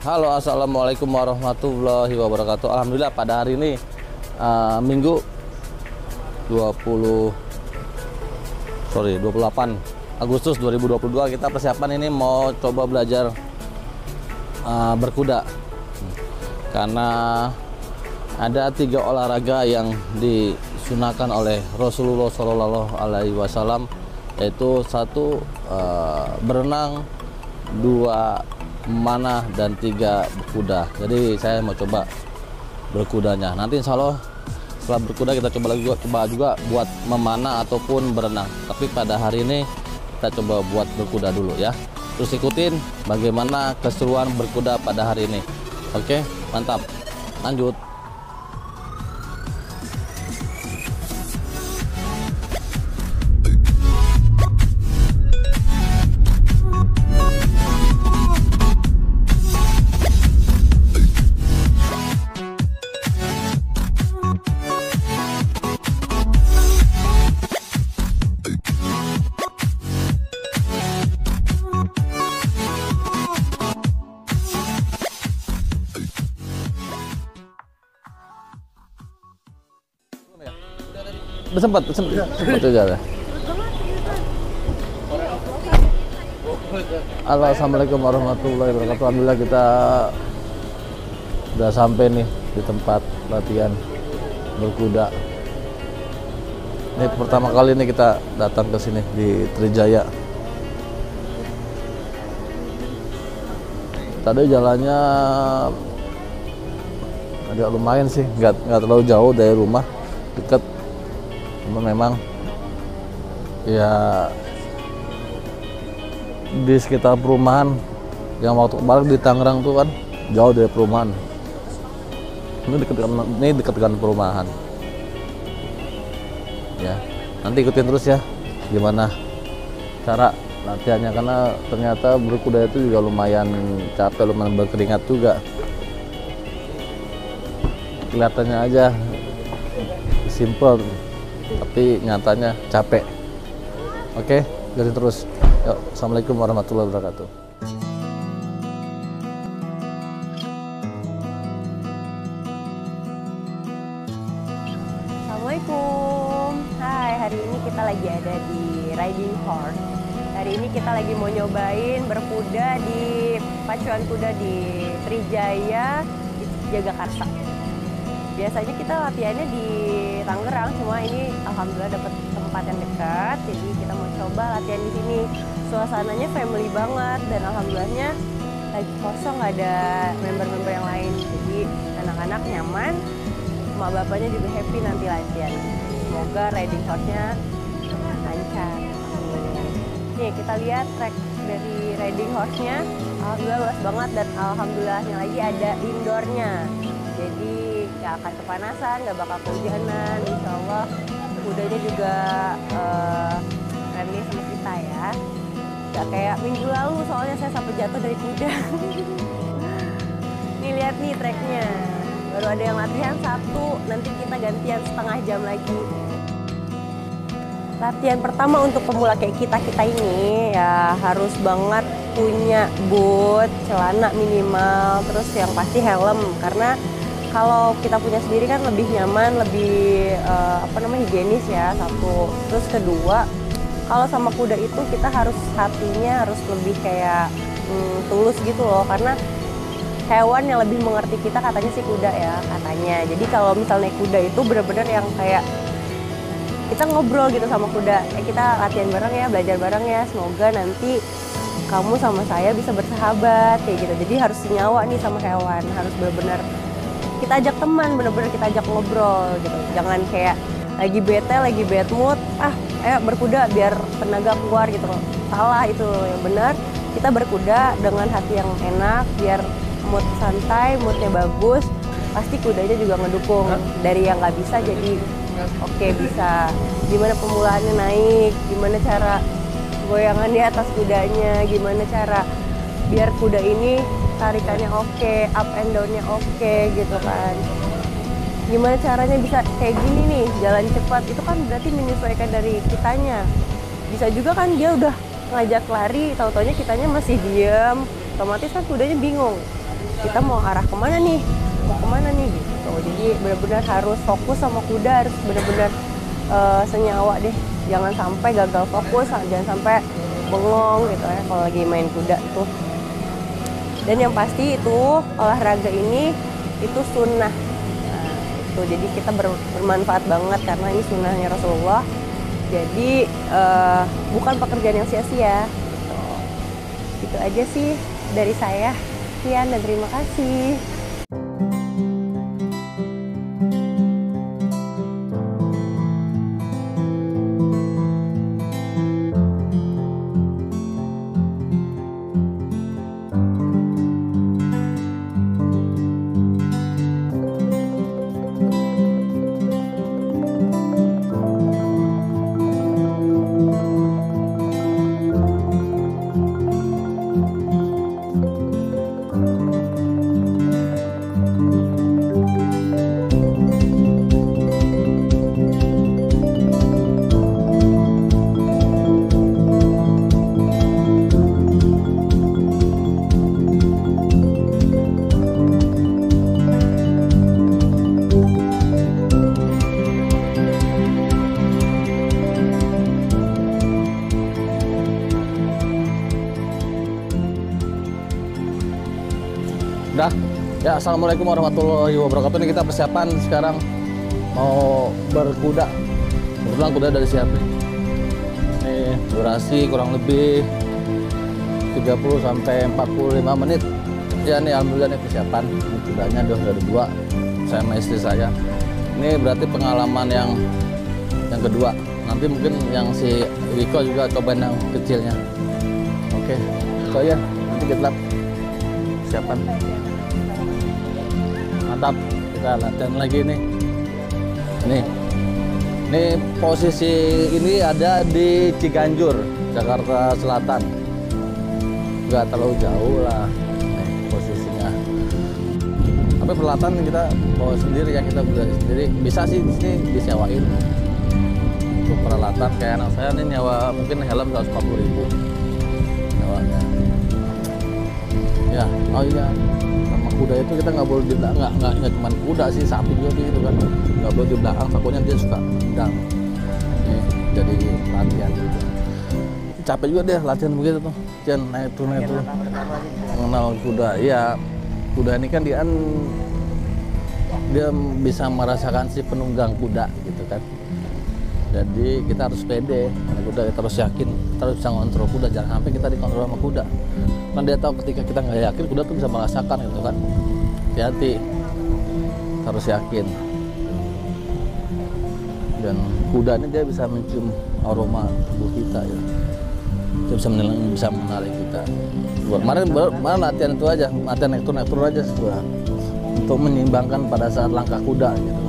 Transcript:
Halo, assalamualaikum warahmatullahi wabarakatuh. Alhamdulillah pada hari ini Minggu 28 Agustus 2022 kita persiapan ini mau coba belajar berkuda karena ada 3 olahraga yang disunahkan oleh Rasulullah Shallallahu Alaihi Wasallam, yaitu 1 berenang, 2 memanah, dan 3 berkuda. Jadi saya mau coba berkudanya. Nanti insya Allah setelah berkuda kita coba juga buat memanah ataupun berenang. Tapi pada hari ini kita coba buat berkuda dulu ya. Terus ikutin bagaimana keseruan berkuda pada hari ini. Oke, mantap. Lanjut. Sempat juga ya. Halo, assalamualaikum warahmatullahi wabarakatuh. Alhamdulillah kita udah sampai nih di tempat latihan berkuda. Ini pertama kali nih kita datang ke sini di Trijaya. Tadi jalannya agak lumayan sih, nggak terlalu jauh dari rumah, dekat. Cuma memang ya di sekitar perumahan yang waktu kemarin di Tangerang tuh kan jauh dari perumahan. Ini dekat dengan perumahan. Ya, nanti ikutin terus ya gimana cara latihannya, karena ternyata berkuda itu juga lumayan capek, lumayan berkeringat juga. Kelihatannya aja simple, tapi nyatanya capek. Oke, ikutin terus. Yuk, assalamualaikum warahmatullahi wabarakatuh. Assalamualaikum. Hai, hari ini kita lagi ada di riding horse. Hari ini kita lagi mau nyobain berkuda di pacuan kuda di Trijaya di Jagakarsa. Biasanya kita latihannya di Tangerang, cuma ini alhamdulillah dapat tempat yang dekat, jadi kita mau coba latihan di sini. Suasananya family banget dan alhamdulillahnya lagi kosong, nggak ada member-member yang lain, jadi anak-anak nyaman, emak bapaknya juga happy nanti latihan. Semoga riding horse-nya lancar. Nih kita lihat track dari riding horse-nya, alhamdulillah luas banget dan alhamdulillahnya lagi ada indoornya. Jadi nggak akan kepanasan, nggak bakal kehujanan, insya Allah kudanya juga friendly sama kita ya. Nggak kayak minggu lalu soalnya saya sampai jatuh dari kuda. Nih lihat nih treknya, baru ada yang latihan 1, nanti kita gantian setengah jam lagi. Latihan pertama untuk pemula kayak kita ini ya harus banget punya boot, celana minimal, terus yang pasti helm, karena kalau kita punya sendiri kan lebih nyaman, lebih higienis ya, 1. Terus kedua, kalau sama kuda itu kita harus hatinya harus lebih kayak tulus gitu loh, karena hewan yang lebih mengerti kita katanya sih kuda ya, katanya. Jadi kalau misalnya kuda itu benar-benar yang kayak kita ngobrol gitu sama kuda, kita latihan bareng ya, belajar bareng ya, semoga nanti kamu sama saya bisa bersahabat kayak gitu. Jadi harus senyawa nih sama hewan, harus benar-benar kita ajak teman, bener-bener kita ajak ngobrol gitu. Jangan kayak lagi bete, lagi bad mood, ayo berkuda biar tenaga keluar gitu. Salah itu. Yang benar kita berkuda dengan hati yang enak, biar mood santai, moodnya bagus. Pasti kudanya juga ngedukung. Dari yang nggak bisa jadi oke, bisa. Gimana pemulaannya naik, gimana cara goyangan di atas kudanya, gimana cara biar kuda ini tarikannya oke, up and down-nya oke gitu kan. Gimana caranya bisa kayak gini nih, jalan cepat, itu kan berarti menyesuaikan dari kitanya. Bisa juga kan dia udah ngajak lari, tahu-taunya kitanya masih diem, otomatis kan kudanya bingung. kita mau arah kemana nih, gitu. Jadi benar-benar harus fokus sama kuda, harus benar-benar senyawa deh, jangan sampai gagal fokus, jangan sampai bengong gitu ya kalau lagi main kuda tuh. Dan yang pasti itu olahraga ini itu sunnah. Nah, itu jadi kita bermanfaat banget karena ini sunnahnya Rasulullah. Jadi bukan pekerjaan yang sia-sia. Gitu. Itu aja sih dari saya. Sekian dan terima kasih. Udah, ya assalamualaikum warahmatullahi wabarakatuh. Ini kita persiapan sekarang mau berkuda. Kebetulan kuda dari siapa? Ini durasi kurang lebih 30 sampai 45 menit. Ya ini alhamdulillah ini persiapan. Ini kudanya udah dua, saya sama istri saya. Ini berarti pengalaman yang kedua. Nanti mungkin yang si Wiko juga cobain yang kecilnya. Oke, so ya nanti kita persiapan. Mantap, kita latihan lagi nih. Ini posisi ini ada di Ciganjur, Jakarta Selatan. Nggak terlalu jauh lah posisinya. Tapi peralatan kita bawa sendiri ya, kita beli sendiri. Bisa sih di sini disewain. Untuk peralatan kayak anak saya nih nyawa mungkin helm 140.000 nyawanya. Ya, oh iya. Kuda itu kita nggak boleh di belakang, nggak cuma kuda sih, sapi juga gitu kan, nggak boleh di belakang, takutnya dia suka pedang. Jadi latihan gitu. Capek juga deh latihan begitu tuh, jangan naik turun. Mengenal kuda, ya kuda ini kan dia bisa merasakan si penunggang kuda gitu kan. Jadi kita harus pede, karena kuda kita harus yakin, kita harus bisa ngontrol kuda, jangan sampai kita dikontrol sama kuda. Kan dia tahu ketika kita nggak yakin, kuda tuh bisa merasakan gitu kan. Hati-hati, harus yakin. Dan kuda ini dia bisa mencium aroma tubuh kita ya. Dia bisa menarik kita. Kemarin latihan itu aja, latihan naik turun aja sebuah untuk menyeimbangkan pada saat langkah kuda gitu.